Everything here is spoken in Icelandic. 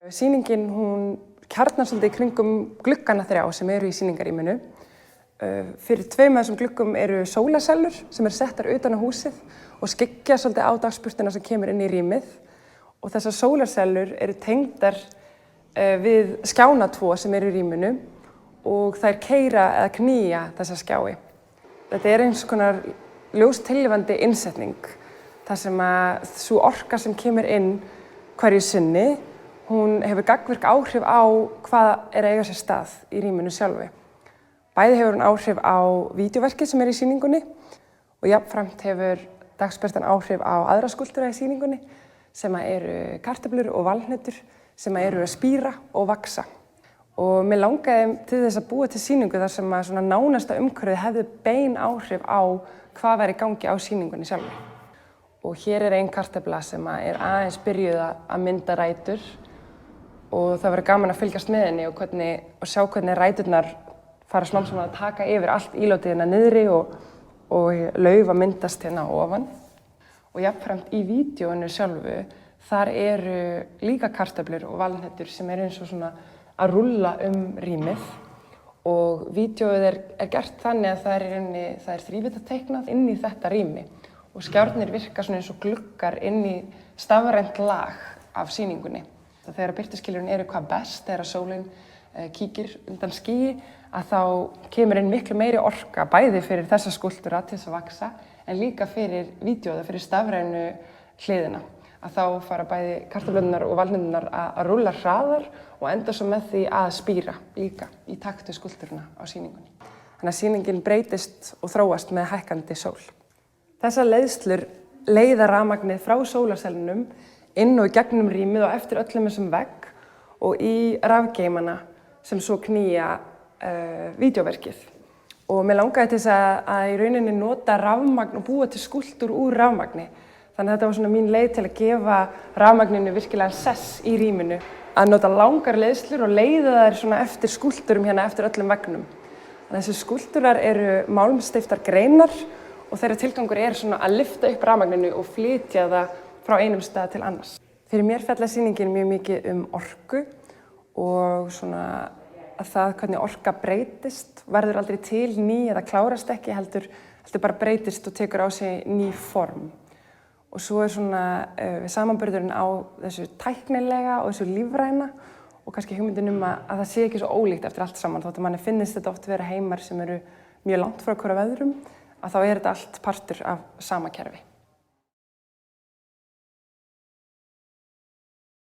Sýningin hún kjarnar svolítið í kringum gluggana 3 sem eru í sýningarrýminu. Fyrir 2 af þessum gluggum eru sólarsellur sem eru settar utan á húsið og skyggja svolítið á dagsbirtuna sem kemur inn í rýmið. Og þessar sólarsellur eru tengdar við skjána 2 sem eru í rýminu og þær keyra eða knýja þessa skjái. Þetta er eins konar ljóstillífandi innsetning þar sem að sú orka sem kemur inn hverju sinni hún hefur gagnvirk áhrif á hvað er að eiga sér stað í rýminu sjálfu. Bæði hefur hún áhrif á vídeóverkið sem er í sýningunni og jafnframt hefur dagsbirtan áhrif á aðra skúlptúra í sýningunni sem eru kartöflur og valhnetur sem eru að spíra og vaxa. Og mér langaði til þess að búa til sýningu þar sem að svona nánasta umhverfið hefði bein áhrif á hvað væri í gangi á sýningunni sjálfu. Og hér er ein kartöfla sem er aðeins byrjuð að mynda rætur og það verður gaman að fylgjast með henni og sjá hvernig ræturnar fara smám saman að taka yfir allt ílátið hérna niðri og lauf að myndast hérna ofan. Og jafnframt í vídeóinu sjálfu, þar eru líka kartöflur og valhnetur sem eins og svona að rúlla rýmið. Og vídeóið er gert þannig að það er þrívíddarteiknað inn í þetta rými. Og skjárnir virka svona eins og gluggar inn í stafrænt lag af sýningunni. Þegar birtuskilyrðin eru hvað best, þegar sólin kíkir undan skýi, að þá kemur inn miklu meiri orka bæði fyrir þessa skúlptúra til þess að vaxa en líka fyrir vídeóða, fyrir stafrænu hliðina. Að þá fara bæði kartöflurnar og valhneturnar að rúlla hraðar og enda svo með því að spíra líka í takt við skúlptúruna á sýningunni. Þannig að sýningin breytist og þróast með hækkandi sól. Þessar leiðslur leiða rafmagnið frá sólarsellunum inn og í gegnum rýmið og eftir öllum þessum vegg og í rafgeymana sem svo knýja vídeóverkið. Og mér langaði til þess að í rauninni nota rafmagn og búa til skúlptúr úr rafmagni. Þannig að þetta var svona mín leið til að gefa rafmagninu virkilega sess í rýminu. Að nota langar leiðslur og leiða þær svona eftir skúlptúrum hérna eftir öllum veggnum. Þannig að þessi skúlptúrar eru málmsteyptar greinar og þeirra tilgangur er svona að lyfta upp rafmagninu og flytja það frá einum stað til annars. Fyrir mér fjallar sýningin mjög mikið orku og svona að það hvernig orka breytist, verður aldrei til ný eða klárast ekki, heldur bara breytist og tekur á sig ný form. Og svo svona samanburðurinn á þessu tæknilega og þessu lífræna og kannski hugmyndin að það sé ekki svo ólíkt eftir allt saman, þótt að manni finnist þetta oft vera heimar sem eru mjög langt frá hvora öðrum, að þá er þetta allt partur af sama kerfi.